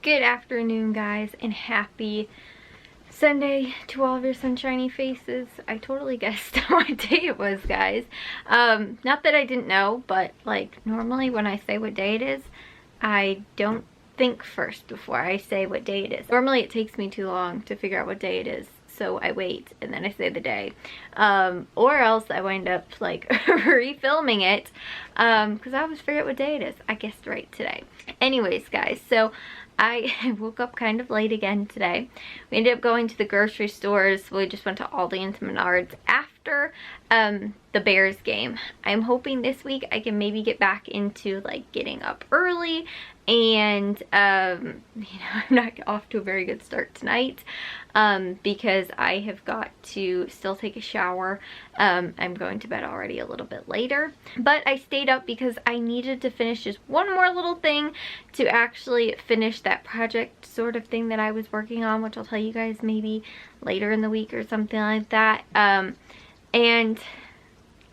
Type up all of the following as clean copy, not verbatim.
Good afternoon, guys, and happy Sunday to all of your sunshiny faces. I totally guessed what day it was, guys. Not that I didn't know, but like normally when I say what day it is, I don't think first before I say what day it is. Normally it takes me too long to figure out what day it is, so I wait and then I say the day. Or else I wind up like refilming it because I always forget what day it is. I guessed right today. Anyways, guys, so I woke up kind of late again today. We ended up going to the grocery stores. We just went to Aldi and to Menards after the Bears game. I'm hoping this week I can maybe get back into like getting up early and you know, I'm not off to a very good start tonight because I have got to still take a shower. I'm going to bed already a little bit later, but I stayed up because I needed to finish just one more little thing to actually finish that project sort of thing that I was working on, which I'll tell you guys maybe later in the week or something like that. And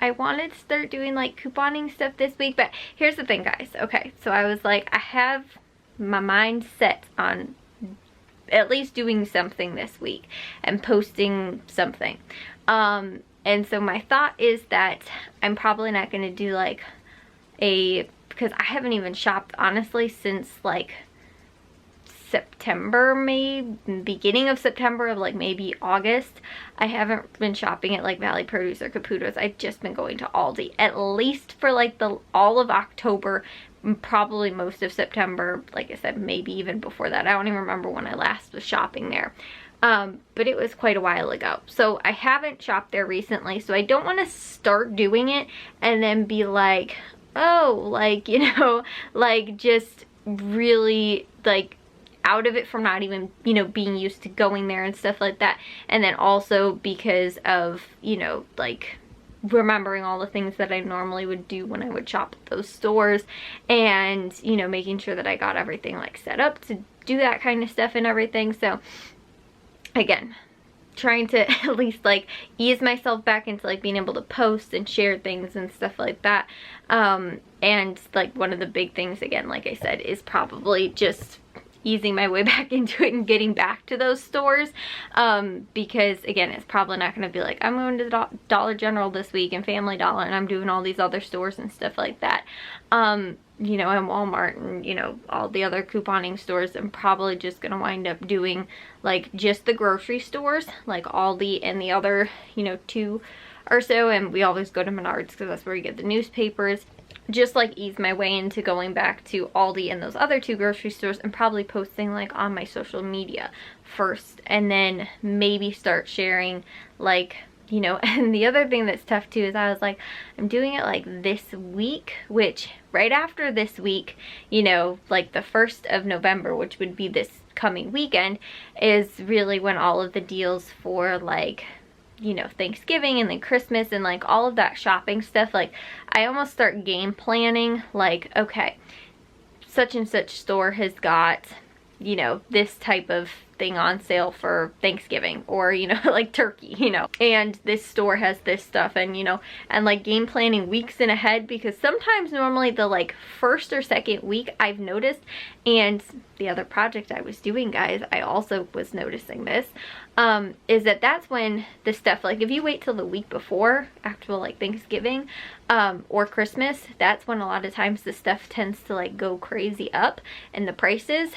I wanted to start doing like couponing stuff this week, but here's the thing, guys. Okay, so I was like, I have my mind set on at least doing something this week and posting something. And so my thought is that I'm probably not going to do like because I haven't even shopped honestly since like September, maybe beginning of September of like maybe August. I haven't been shopping at like Valley Produce or Caputo's. I've just been going to Aldi at least for like all of October, probably most of September. Like I said, maybe even before that. I don't even remember when I last was shopping there. But it was quite a while ago. So I haven't shopped there recently, so I don't want to start doing it and then be like, oh, like, you know, like just really like out of it from not even, you know, being used to going there and stuff like that. And then also because of, you know, like remembering all the things that I normally would do when I would shop at those stores and, you know, making sure that I got everything like set up to do that kind of stuff and everything. So again, trying to at least like ease myself back into like being able to post and share things and stuff like that. And like one of the big things, again, like I said, is probably just easing my way back into it and getting back to those stores, because again, it's probably not going to be like I'm going to Dollar General this week and Family Dollar and I'm doing all these other stores and stuff like that, you know, and Walmart and, you know, all the other couponing stores. I'm probably just going to wind up doing like just the grocery stores, like Aldi and the other, you know, 2 or so, and we always go to Menards because that's where you get the newspapers. Just like ease my way into going back to Aldi and those other 2 grocery stores and probably posting like on my social media first, and then maybe start sharing like, you know. And the other thing that's tough too is I was like, I'm doing it like this week, which right after this week, you know, like the 1st of November, which would be this coming weekend, is really when all of the deals for like, you know, Thanksgiving and then Christmas and like all of that shopping stuff, like I almost start game planning like, okay, such and such store has got, you know, this type of thing on sale for Thanksgiving, or, you know, like turkey, you know, and this store has this stuff, and, you know, and like game planning weeks in ahead, because sometimes normally the like 1st or 2nd week I've noticed, and the other project I was doing, guys, I also was noticing this, is that that's when the stuff, like if you wait till the week before actual like Thanksgiving or Christmas, that's when a lot of times the stuff tends to like go crazy up and the prices,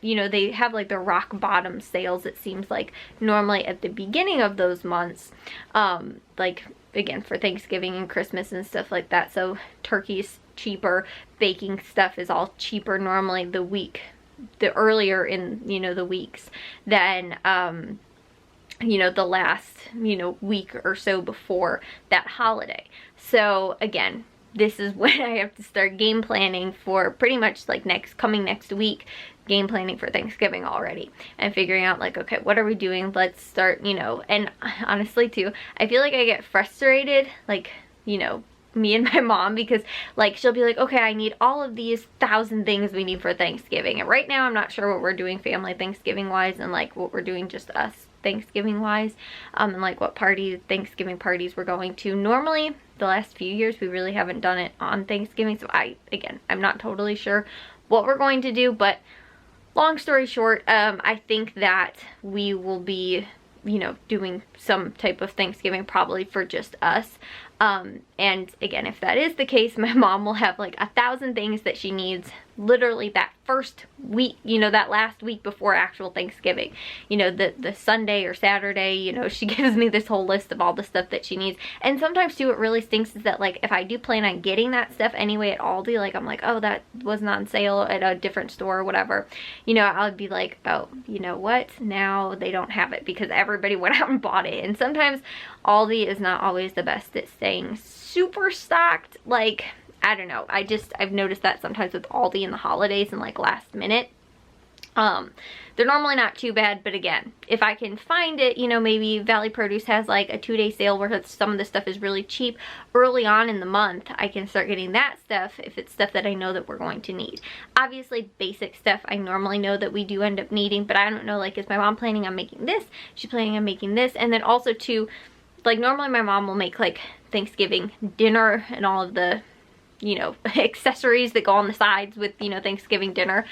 you know, they have like the rock bottom sales, it seems like, normally at the beginning of those months, like again for Thanksgiving and Christmas and stuff like that. So turkey's cheaper, baking stuff is all cheaper normally the earlier in, you know, the weeks than you know, the last, you know, week or so before that holiday. So again, this is when I have to start game planning for pretty much like coming next week, game planning for Thanksgiving already, and figuring out like, okay, what are we doing? Let's start, you know. And honestly too, I feel like I get frustrated, like, you know, me and my mom, because like she'll be like, okay, I need all of these 1,000 things we need for Thanksgiving, and right now I'm not sure what we're doing family Thanksgiving wise, and like what we're doing just us Thanksgiving wise, and like what Thanksgiving parties we're going to. Normally the last few years we really haven't done it on Thanksgiving, so I'm not totally sure what we're going to do, but long story short, I think that we will be, you know, doing some type of Thanksgiving probably for just us. And again, if that is the case, my mom will have like 1,000 things that she needs literally that first week, you know, that last week before actual Thanksgiving. You know, the Sunday or Saturday, you know, she gives me this whole list of all the stuff that she needs. And sometimes too, what really stinks is that like if I do plan on getting that stuff anyway at Aldi, like I'm like, oh, that wasn't on sale at a different store or whatever, you know, I would be like, oh, you know what, now they don't have it because everybody went out and bought it. And sometimes Aldi is not always the best at staying super stocked. Like, I don't know, I've noticed that sometimes with Aldi in the holidays and like last minute. They're normally not too bad, but again, if I can find it, you know, maybe Valley Produce has like a 2-day sale where some of the stuff is really cheap early on in the month, I can start getting that stuff if it's stuff that I know that we're going to need. Obviously, basic stuff I normally know that we do end up needing, but I don't know, like, is my mom planning on making this? She's planning on making this. And then also too, like, normally my mom will make like Thanksgiving dinner and all of the, you know, accessories that go on the sides with, you know, Thanksgiving dinner,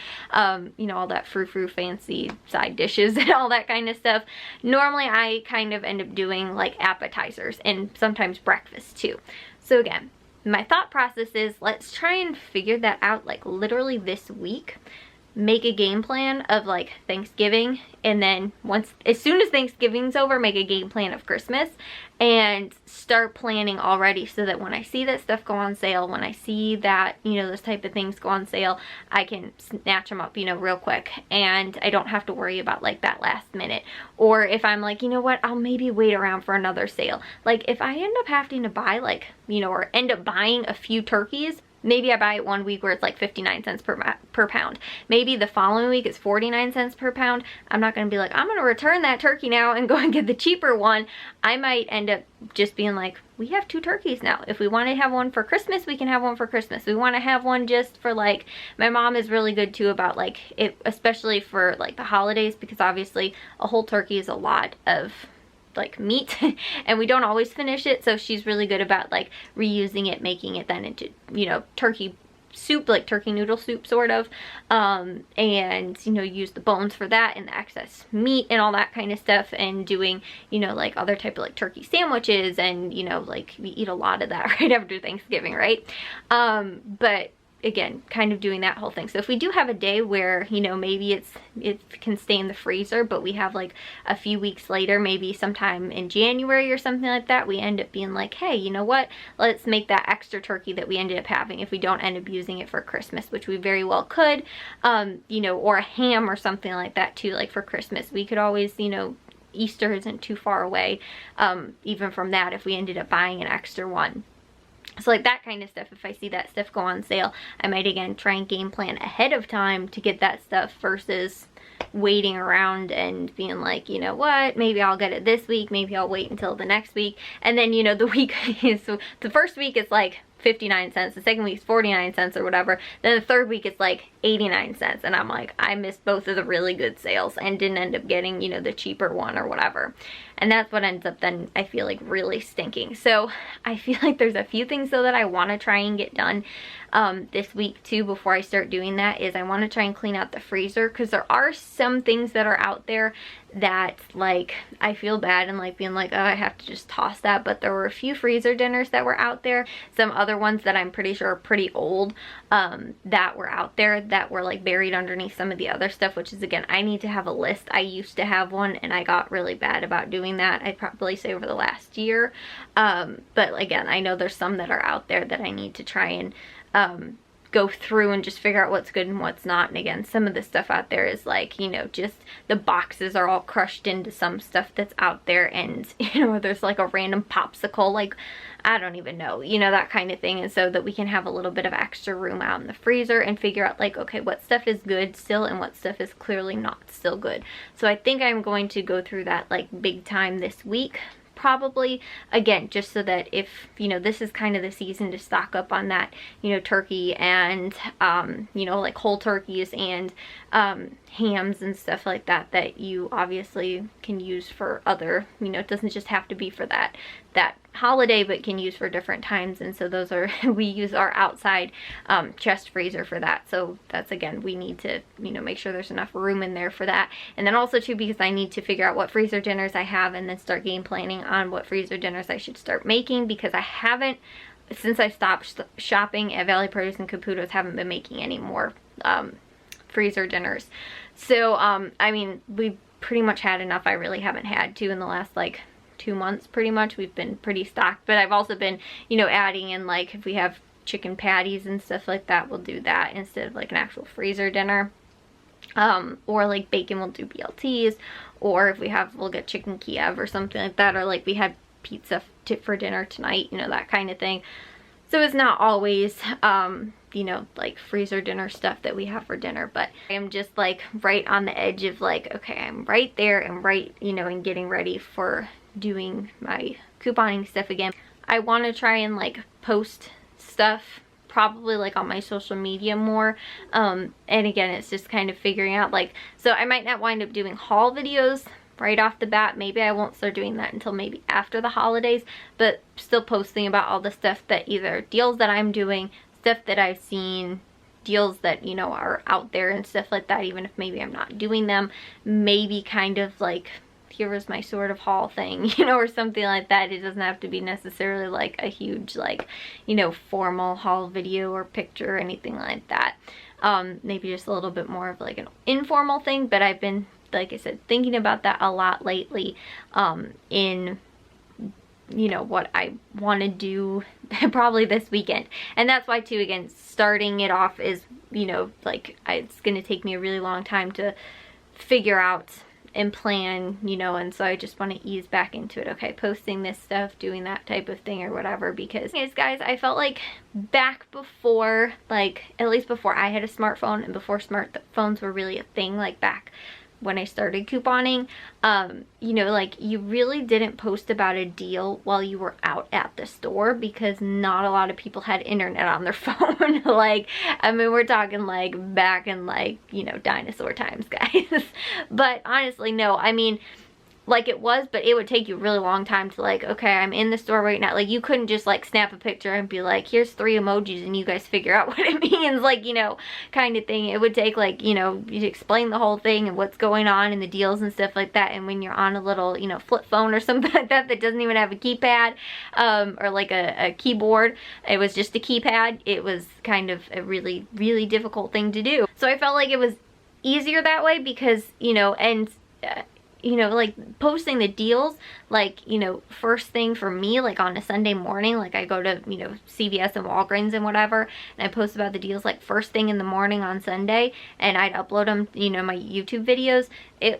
you know, all that frou-frou fancy side dishes and all that kind of stuff. Normally I kind of end up doing like appetizers and sometimes breakfast too. So again, my thought process is let's try and figure that out like literally this week. Make a game plan of like Thanksgiving, and then as soon as Thanksgiving's over, make a game plan of Christmas and start planning already so that when I see that stuff go on sale, when I see that, you know, those type of things go on sale, I can snatch them up, you know, real quick, and I don't have to worry about like that last minute. Or if I'm like, you know what, I'll maybe wait around for another sale. Like if I end up having to buy like, you know, or end up buying a few turkeys, maybe I buy it one week where it's like 59 cents per pound. Maybe the following week it's 49 cents per pound. I'm not going to be like, I'm going to return that turkey now and go and get the cheaper one. I might end up just being like, we have 2 turkeys now. If we want to have one for Christmas, we can have one for Christmas. We want to have one just for like, my mom is really good too about like it, especially for like the holidays, because obviously a whole turkey is a lot of like meat and we don't always finish it, so she's really good about like reusing it, making it then into, you know, turkey soup, like turkey noodle soup sort of, and you know, use the bones for that and the excess meat and all that kind of stuff, and doing, you know, like other type of like turkey sandwiches, and you know, like we eat a lot of that right after Thanksgiving, right? But again, kind of doing that whole thing. So if we do have a day where, you know, maybe it can stay in the freezer, but we have like a few weeks later, maybe sometime in January or something like that, we end up being like, hey, you know what, let's make that extra turkey that we ended up having if we don't end up using it for Christmas, which we very well could, you know, or a ham or something like that too, like for Christmas. We could always, you know, Easter isn't too far away, even from that, if we ended up buying an extra one. So like that kind of stuff, if I see that stuff go on sale, I might again try and game plan ahead of time to get that stuff versus waiting around and being like, you know what, maybe I'll get it this week, maybe I'll wait until the next week. And then, you know, the week is, so the first week is like 59 cents, the second week is 49 cents or whatever, then the third week it's like 89 cents, and I'm like, I missed both of the really good sales and didn't end up getting, you know, the cheaper one or whatever. And that's what ends up then, I feel like, really stinking. So I feel like there's a few things though that I want to try and get done this week too before I start doing that. Is I want to try and clean out the freezer, because there are some things that are out there that like I feel bad and like being like, oh, I have to just toss that. But there were a few freezer dinners that were out there, some other ones that I'm pretty sure are pretty old, that were out there that were like buried underneath some of the other stuff, which is, again, I need to have a list. I used to have one and I got really bad about doing that, I'd probably say over the last year. But again, I know there's some that are out there that I need to try and go through and just figure out what's good and what's not. And again, some of the stuff out there is like, you know, just the boxes are all crushed into some stuff that's out there, and you know, there's like a random popsicle, like I don't even know, you know, that kind of thing. And so that we can have a little bit of extra room out in the freezer and figure out like, okay, what stuff is good still and what stuff is clearly not still good. So I think I'm going to go through that like big time this week, probably, again, just so that if, you know, this is kind of the season to stock up on that, you know, turkey and you know, like whole turkeys and hams and stuff like that that you obviously can use for other, you know, it doesn't just have to be for that holiday, but can use for different times. And so those are, we use our outside chest freezer for that. So that's, again, we need to, you know, make sure there's enough room in there for that. And then also too, because I need to figure out what freezer dinners I have and then start game planning on what freezer dinners I should start making, because I haven't, since I stopped shopping at Valley Produce and Caputo's, haven't been making any more freezer dinners. So I mean, we pretty much had enough. I really haven't had to in the last like 2 months. Pretty much we've been pretty stocked, but I've also been, you know, adding in, like, if we have chicken patties and stuff like that, we'll do that instead of like an actual freezer dinner. Or like bacon, we'll do BLTs, or if we have, we'll get chicken Kiev or something like that, or like we had pizza for dinner tonight, you know, that kind of thing. So it's not always you know, like freezer dinner stuff that we have for dinner, but I am just like right on the edge of like, okay, I'm right there and right, you know, and getting ready for doing my couponing stuff again. I want to try and like post stuff probably like on my social media more, and again, it's just kind of figuring out, like, so I might not wind up doing haul videos right off the bat. Maybe I won't start doing that until maybe after the holidays, but still posting about all the stuff that, either deals that I'm doing, stuff that I've seen, deals that, you know, are out there and stuff like that, even if maybe I'm not doing them. Maybe kind of like, here was my sort of haul thing, you know, or something like that. It doesn't have to be necessarily like a huge, like, you know, formal haul video or picture or anything like that. Maybe just a little bit more of like an informal thing, but I've been, like I said, thinking about that a lot lately, in, you know, what I want to do probably this weekend. And that's why too, again, starting it off is, you know, like, it's gonna take me a really long time to figure out and plan, you know, and so I just want to ease back into it. Okay, posting this stuff, doing that type of thing or whatever, because guys, I felt like back before, like, at least before I had a smartphone and before smartphones were really a thing, like back when I started couponing, you know, like, you really didn't post about a deal while you were out at the store, because not a lot of people had internet on their phone. Like, I mean, we're talking like back in, like, you know, dinosaur times, guys. But honestly, no, I mean, like, it was, but it would take you a really long time to, like, okay, I'm in the store right now. Like, you couldn't just like snap a picture and be like, here's 3 emojis and you guys figure out what it means, like, you know, kind of thing. It would take, like, you know, you explain the whole thing and what's going on and the deals and stuff like that. And when you're on a little, you know, flip phone or something like that that doesn't even have a keypad, or like a keyboard, it was just a keypad, it was kind of a really, really difficult thing to do. So I felt like it was easier that way, because, you know, and you know, like, posting the deals, like, you know, first thing for me, like on a Sunday morning, like I go to, you know, CVS and Walgreens and whatever, and I post about the deals like first thing in the morning on Sunday, and I'd upload them, you know, my YouTube videos.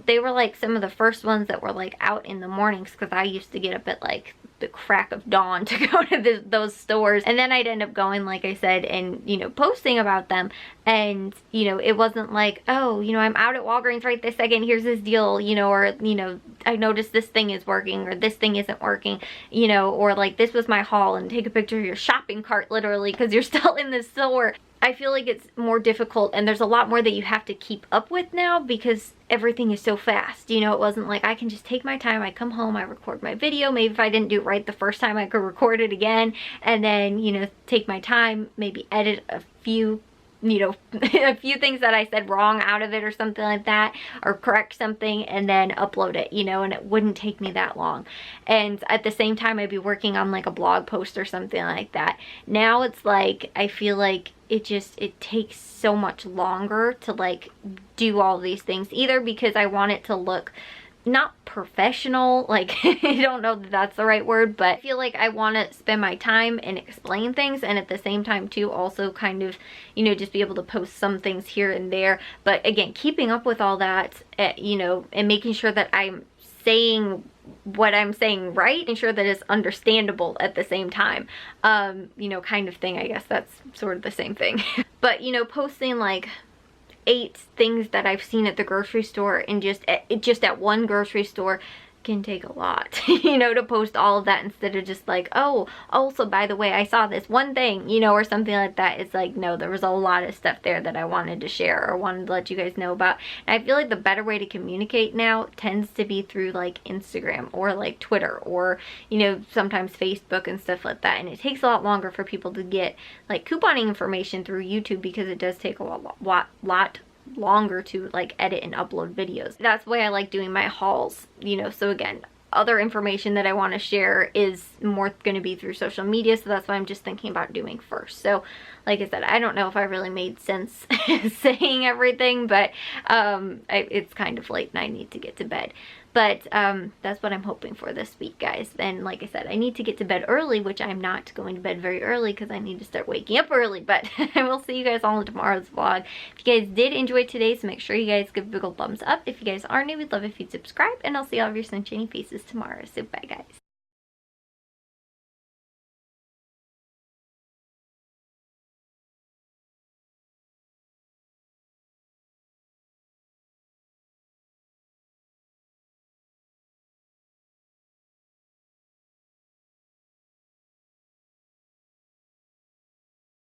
They were like some of the first ones that were like out in the mornings, because I used to get up at like the crack of dawn to go to those stores, and then I'd end up going, like I said, and, you know, posting about them. And, you know, it wasn't like, oh, you know, I'm out at Walgreens right this second, here's this deal, you know, or, you know, I noticed this thing is working or this thing isn't working, you know, or like, this was my haul, and take a picture of your shopping cart literally because you're still in the store. I feel like it's more difficult, and there's a lot more that you have to keep up with now because everything is so fast. You know, it wasn't like I can just take my time, I come home, I record my video. Maybe if I didn't do it right the first time, I could record it again, and then, you know, take my time, maybe edit a few, you know, a few things that I said wrong out of it or something like that, or correct something, and then upload it, you know, and it wouldn't take me that long. And at the same time, I'd be working on like a blog post or something like that. Now it's like, I feel like it takes so much longer to like do all these things, either because I want it to look not professional, like I don't know that that's the right word, but I feel like I want to spend my time and explain things, and at the same time too also kind of, you know, just be able to post some things here and there. But again, keeping up with all that, you know, and making sure that I'm saying what I'm saying right, and sure that it's understandable at the same time, you know, kind of thing. I guess that's sort of the same thing. But, you know, posting like 8 things that I've seen at the grocery store, and just at one grocery store, can take a lot, you know, to post all of that instead of just like, oh, also, by the way, I saw this one thing, you know, or something like that. It's like, no, there was a lot of stuff there that I wanted to share or wanted to let you guys know about. And I feel like the better way to communicate now tends to be through like Instagram or like Twitter or, you know, sometimes Facebook and stuff like that. And it takes a lot longer for people to get like couponing information through YouTube because it does take a lot longer to like edit and upload videos. That's why I like doing my hauls, you know. So again, other information that I want to share is more going to be through social media, so that's what I'm just thinking about doing first. So like I said, I don't know if I really made sense saying everything, but it's kind of late and I need to get to bed. But that's what I'm hoping for this week, guys. And like I said, I need to get to bed early, which I'm not going to bed very early because I need to start waking up early. But I will see you guys all in tomorrow's vlog. If you guys did enjoy today's, make sure you guys give a big old thumbs up. If you guys are new, we'd love if you'd subscribe. And I'll see all of your sunshiny faces tomorrow. So bye, guys.